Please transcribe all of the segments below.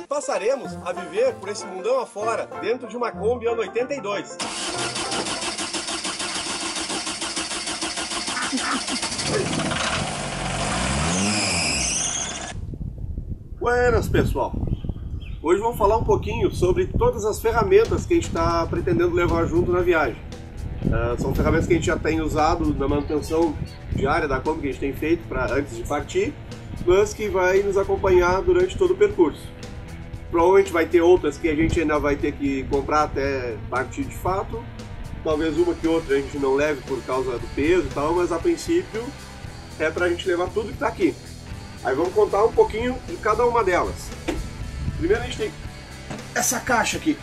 passaremos a viver por esse mundão afora, dentro de uma Kombi ano 82. Buenas, pessoal! Hoje vamos falar um pouquinho sobre todas as ferramentas que a gente está pretendendo levar junto na viagem. São ferramentas que a gente já tem usado na manutenção diária da Kombi, que a gente tem feito antes de partir, mas que vai nos acompanhar durante todo o percurso. Provavelmente vai ter outras que a gente ainda vai ter que comprar até partir de fato. Talvez uma que outra a gente não leve por causa do peso e tal, mas a princípio é para a gente levar tudo que está aqui. Aí vamos contar um pouquinho de cada uma delas. Primeiro a gente tem essa caixa aqui.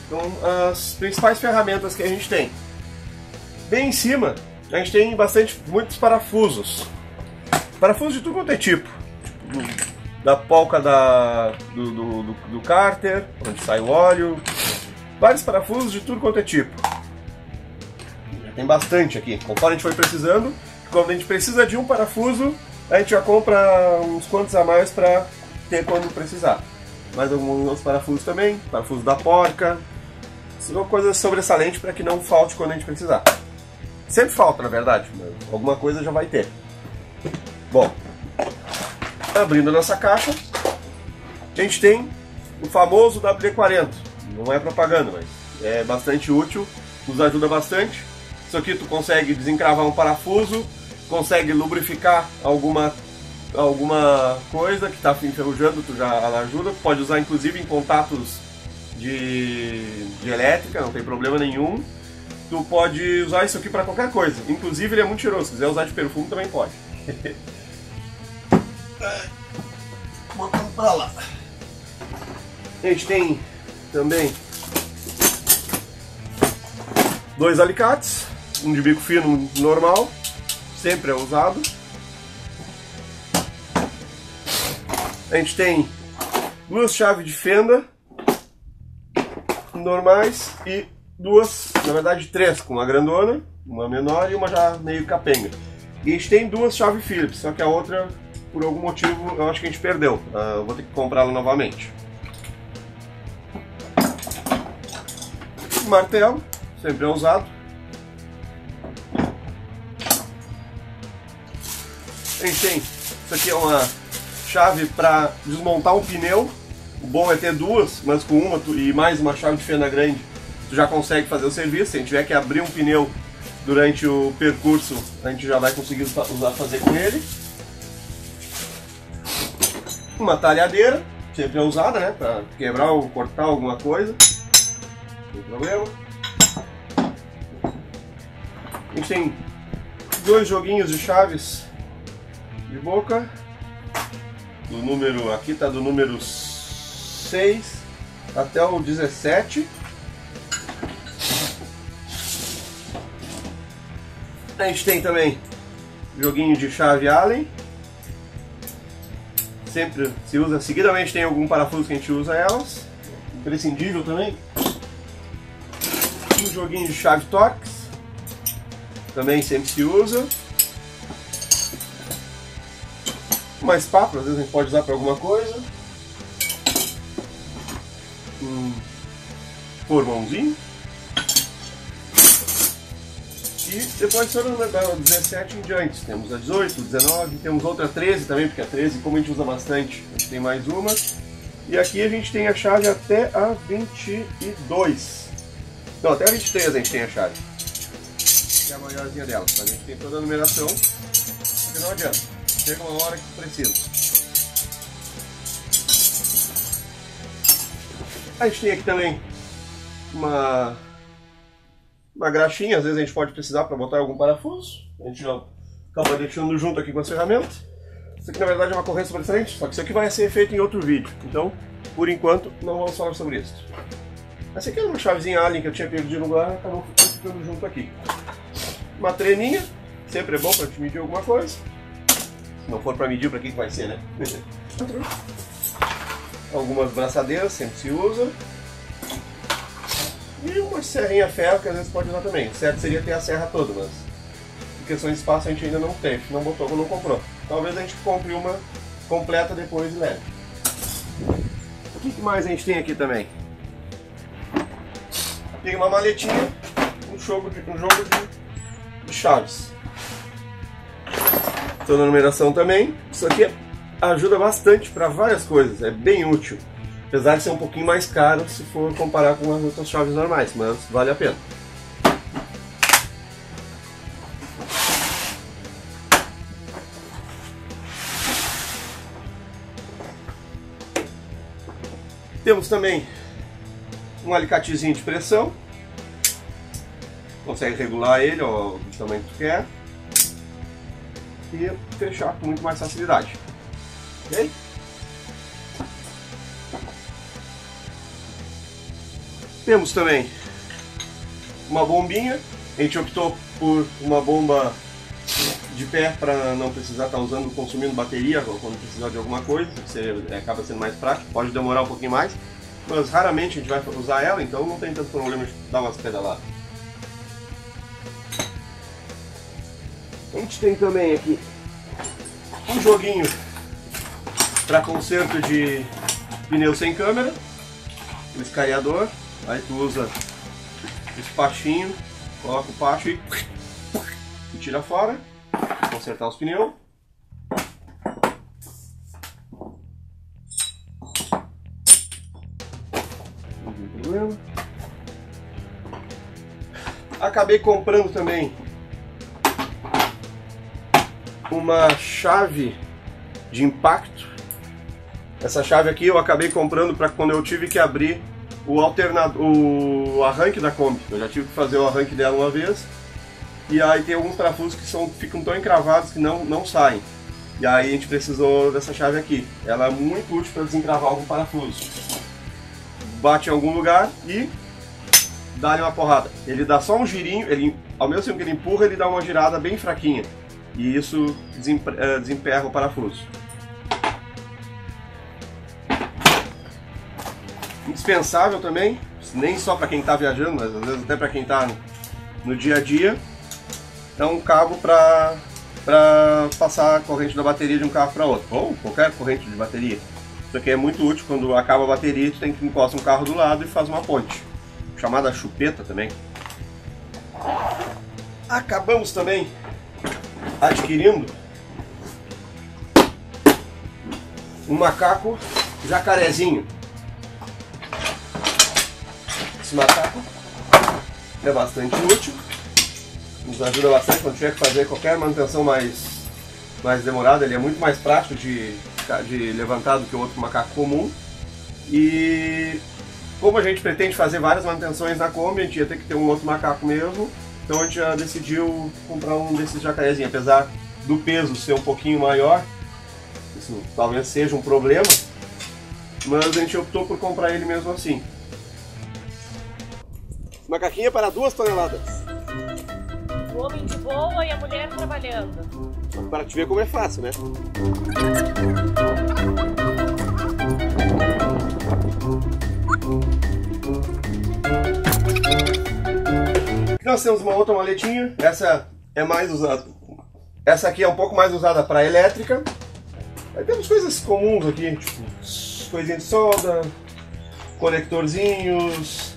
Então, as principais ferramentas que a gente tem. Bem em cima a gente tem muitos parafusos. Parafusos de tudo quanto é tipo. Da polca do cárter, onde sai o óleo. Vários parafusos de tudo quanto é tipo. Tem bastante aqui. Conforme a gente for precisando, quando a gente precisa de um parafuso, a gente já compra uns quantos a mais para ter quando precisar. Mais alguns outros parafusos também, parafuso da porca. São coisas sobressalentes para que não falte quando a gente precisar. Sempre falta, na verdade, mas alguma coisa já vai ter. Bom, abrindo a nossa caixa, a gente tem o famoso WD-40. Não é propaganda, mas é bastante útil, nos ajuda bastante. Isso aqui tu consegue desencravar um parafuso, consegue lubrificar alguma coisa que está enferrujando, tu já ajuda. Pode usar inclusive em contatos de elétrica, não tem problema nenhum. Tu pode usar isso aqui para qualquer coisa, inclusive ele é muito cheiroso, se quiser usar de perfume também pode. Botando pra lá. A gente tem também dois alicates, um de bico fino normal, sempre é usado. A gente tem duas chaves de fenda normais e duas, na verdade três, com uma grandona, uma menor e uma já meio capenga. E a gente tem duas chaves Phillips, só que a outra, por algum motivo, eu acho que a gente perdeu. Eu vou ter que comprá-la novamente. Martelo, sempre é usado. A gente tem, isso aqui é uma chave para desmontar um pneu. O bom é ter duas, mas com uma e mais uma chave de fenda grande, tu já consegue fazer o serviço. Se a gente tiver que abrir um pneu durante o percurso, a gente já vai conseguir fazer com ele. Uma talhadeira, sempre é usada, né, para quebrar ou cortar alguma coisa, não tem problema. A gente tem dois joguinhos de chaves de boca, do número, aqui está do número 6 até o 17. A gente tem também joguinho de chave Allen. Sempre se usa seguidamente, tem algum parafuso que a gente usa elas. Imprescindível também. Um joguinho de chave Torx. Também sempre se usa. Uma espátula, às vezes a gente pode usar para alguma coisa. Um formãozinho. E depois foram da 17 em diante. Temos a 18, 19, temos outra 13 também, porque a 13, como a gente usa bastante, a gente tem mais uma. E aqui a gente tem a chave até a 22. Não, até a 23 a gente tem a chave. Que é a maiorzinha dela. A gente tem toda a numeração, porque não adianta. Chega uma hora que precisa. A gente tem aqui também uma graxinha, às vezes a gente pode precisar para botar algum parafuso. A gente já acaba deixando junto aqui com as ferramentas. Isso aqui na verdade é uma correia sobressalente, só que isso aqui vai ser feito em outro vídeo. Então, por enquanto, não vamos falar sobre isso. Essa aqui é uma chavezinha Allen que eu tinha perdido lá, acabou ficando junto aqui. Uma treninha, sempre é bom para te medir alguma coisa. Se não for para medir, para que vai ser, né? Algumas braçadeiras, sempre se usa. E uma serrinha ferro que às vezes pode usar também. O certo seria ter a serra toda, mas por questão de espaço a gente ainda não tem, não botou ou não comprou. Talvez a gente compre uma completa depois e leve. O que mais a gente tem aqui também? Tem uma maletinha, um jogo de chaves. Toda a numeração também. Isso aqui ajuda bastante para várias coisas, é bem útil. Apesar de ser um pouquinho mais caro se for comparar com as outras chaves normais, mas vale a pena. Temos também um alicatezinho de pressão. Consegue regular ele ó, do tamanho que tu quer. E fechar com muito mais facilidade. Ok? Temos também uma bombinha. A gente optou por uma bomba de pé para não precisar estar consumindo bateria quando precisar de alguma coisa. Acaba sendo mais prático, pode demorar um pouquinho mais, mas raramente a gente vai usar ela, então não tem tanto problema de dar umas pedaladas. A gente tem também aqui um joguinho para conserto de pneu sem câmera, o escariador. Aí tu usa esse pachinho, coloca o pacho e tira fora, consertar os pneus. Não tem problema. Acabei comprando também uma chave de impacto. Essa chave aqui eu acabei comprando para quando eu tive que abrir o arranque da Kombi. Eu já tive que fazer o arranque dela uma vez. E aí tem alguns parafusos que ficam tão encravados que não saem. E aí a gente precisou dessa chave aqui. Ela é muito útil para desencravar algum parafuso. Bate em algum lugar e dá-lhe uma porrada. Ele dá só um girinho, ao mesmo tempo que ele empurra, ele dá uma girada bem fraquinha. E isso desemperra o parafuso. Indispensável também, nem só para quem está viajando, mas às vezes até para quem está no dia a dia, é um cabo para passar a corrente da bateria de um carro para outro, ou qualquer corrente de bateria. Isso aqui é muito útil quando acaba a bateria, tu tem que encostar um carro do lado e faz uma ponte, chamada chupeta também. Acabamos também adquirindo um macaco jacarezinho. Esse macaco é bastante útil, nos ajuda bastante quando tiver que fazer qualquer manutenção mais demorada. Ele é muito mais prático de levantar do que o outro macaco comum. E como a gente pretende fazer várias manutenções na Kombi, a gente ia ter que ter um outro macaco mesmo. Então a gente já decidiu comprar um desses jacarezinhos. Apesar do peso ser um pouquinho maior, isso talvez seja um problema, mas a gente optou por comprar ele mesmo assim. Macaquinha para 2 toneladas. O homem de boa e a mulher trabalhando. Para te ver como é fácil, né? Nós temos uma outra maletinha. Essa é mais usada. Essa aqui é um pouco mais usada para elétrica. Aí temos coisas comuns aqui, tipo coisinhas de solda, conectorzinhos.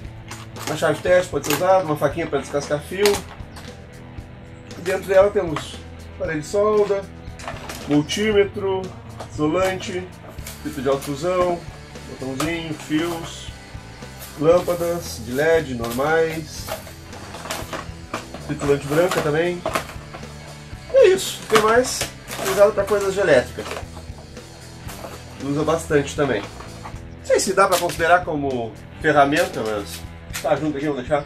Uma chave de teste pode ser usada, uma faquinha para descascar fio. Dentro dela temos aparelho de solda, multímetro, isolante, fita de autofusão, botãozinho, fios, lâmpadas de LED normais, fita branca também. E é isso. O que mais? Usado para coisas de elétrica. Usa bastante também. Não sei se dá para considerar como ferramenta, mas tá junto aqui, vamos deixar.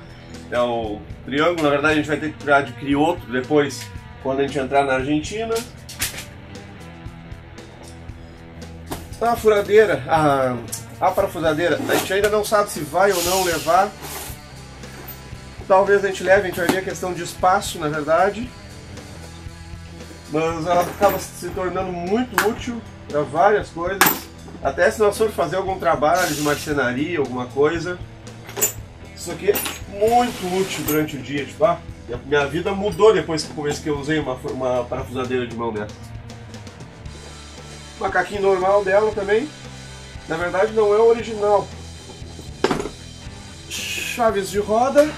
É o triângulo. Na verdade a gente vai ter que adquirir outro depois, quando a gente entrar na Argentina. A furadeira, a parafusadeira, a gente ainda não sabe se vai ou não levar. Talvez a gente leve, a gente vai ver a questão de espaço, na verdade. Mas ela acaba se tornando muito útil para várias coisas. Até se nós formos fazer algum trabalho de marcenaria, alguma coisa. Isso aqui é muito útil durante o dia, tipo, a minha vida mudou depois que eu usei uma parafusadeira de mão dessa. Macaquinho normal dela também. Na verdade não é o original. Chaves de roda.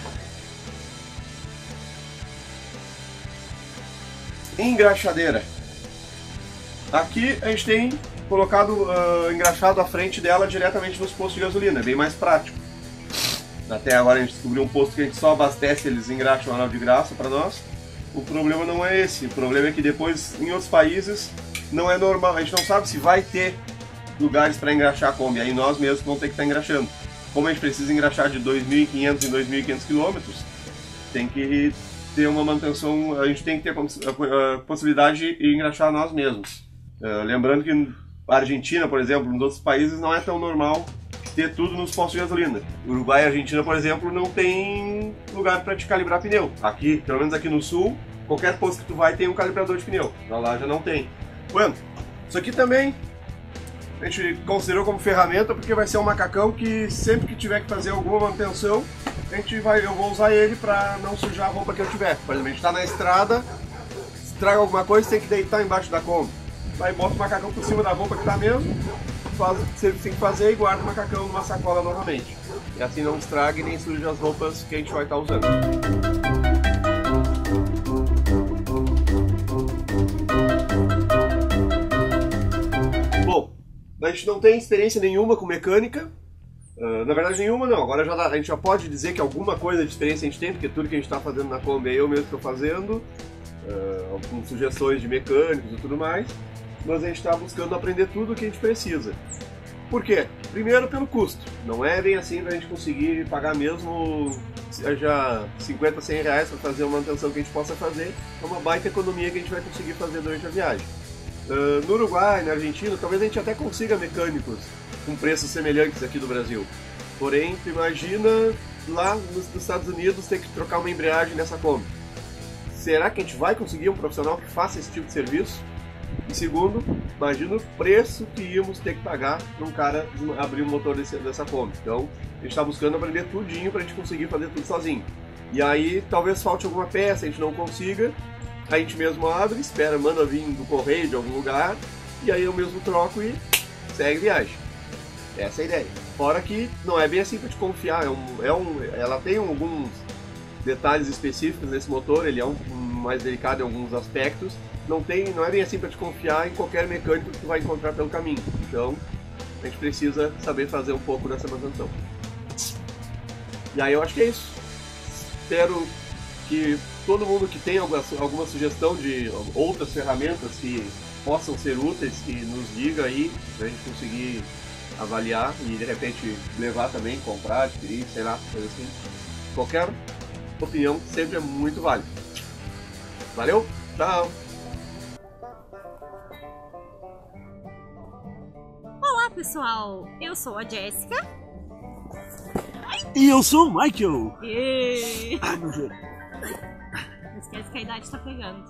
Engraxadeira. Aqui a gente tem colocado engraxado à frente dela diretamente nos postos de gasolina, é bem mais prático. Até agora a gente descobriu um posto que a gente só abastece, eles engraxam o anel de graça para nós. O problema não é esse, o problema é que depois em outros países não é normal, a gente não sabe se vai ter lugares para engraxar a Kombi, aí nós mesmos vamos ter que estar engraxando. Como a gente precisa engraxar de 2.500 em 2.500 km, tem que ter uma manutenção, a gente tem que ter a possibilidade de engraxar nós mesmos. Lembrando que a Argentina, por exemplo, nos outros países não é tão normal ter tudo nos postos de gasolina. Uruguai e Argentina, por exemplo, não tem lugar para te calibrar pneu. Aqui, pelo menos aqui no sul, qualquer posto que tu vai tem um calibrador de pneu. Lá já não tem. Bueno, isso aqui também a gente considerou como ferramenta porque vai ser um macacão que sempre que tiver que fazer alguma manutenção, eu vou usar ele para não sujar a roupa que eu tiver. Por exemplo, a gente está na estrada, estraga alguma coisa, tem que deitar embaixo da Kombi. Vai e bota o macacão por cima da roupa que está mesmo, faz o que você tem que fazer e guarda o macacão numa sacola novamente. E assim não estraga e nem suja as roupas que a gente vai estar usando. Bom, a gente não tem experiência nenhuma com mecânica. Na verdade nenhuma não, agora a gente já pode dizer que alguma coisa de experiência a gente tem, porque tudo que a gente está fazendo na Kombi eu mesmo estou fazendo, com sugestões de mecânicos e tudo mais, mas a gente está buscando aprender tudo o que a gente precisa. Por quê? Primeiro pelo custo, não é bem assim para a gente conseguir pagar mesmo já 50, 100 reais para fazer uma manutenção que a gente possa fazer, é uma baita economia que a gente vai conseguir fazer durante a viagem. No Uruguai, na Argentina, talvez a gente até consiga mecânicos com preços semelhantes aqui do Brasil. Porém, tu imagina lá nos Estados Unidos ter que trocar uma embreagem nessa Kombi. Será que a gente vai conseguir um profissional que faça esse tipo de serviço? E segundo, imagina o preço que íamos ter que pagar para um cara abrir o motor dessa Kombi. Então, a gente está buscando aprender tudinho para a gente conseguir fazer tudo sozinho. E aí, talvez falte alguma peça, a gente não consiga, a gente mesmo abre, espera, manda vir do correio de algum lugar, e aí eu mesmo troco e segue viagem. Essa é a ideia. Fora que não é bem assim para te confiar, ela tem alguns detalhes específicos nesse motor, ele é mais delicado em alguns aspectos, não é bem assim para te confiar em qualquer mecânico que tu vai encontrar pelo caminho. Então, a gente precisa saber fazer um pouco dessa manutenção. E aí eu acho que é isso. Espero que todo mundo que tem alguma sugestão de outras ferramentas que possam ser úteis, que nos diga aí, pra gente conseguir avaliar e de repente levar também, comprar, adquirir, sei lá, coisa assim. Qualquer opinião sempre é muito válida. Valeu? Tchau! Olá pessoal, eu sou a Jéssica. E eu sou o Michael. E... Ai, meu joelho. Não esquece que a idade tá pegando.